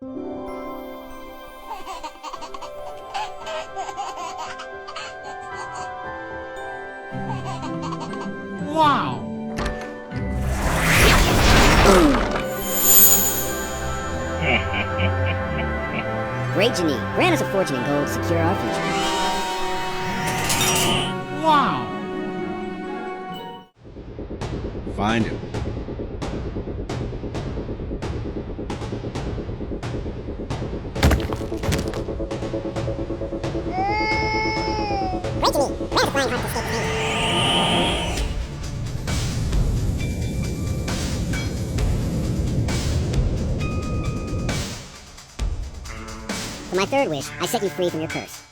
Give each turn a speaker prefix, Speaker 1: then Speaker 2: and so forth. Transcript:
Speaker 1: Wow!
Speaker 2: Great Genie, grant us a fortune in gold to secure our future.
Speaker 1: Wow!
Speaker 3: Find him.
Speaker 2: Great Genie, grant us a flying heart to escape the danger. For my third wish, I set you free from your curse.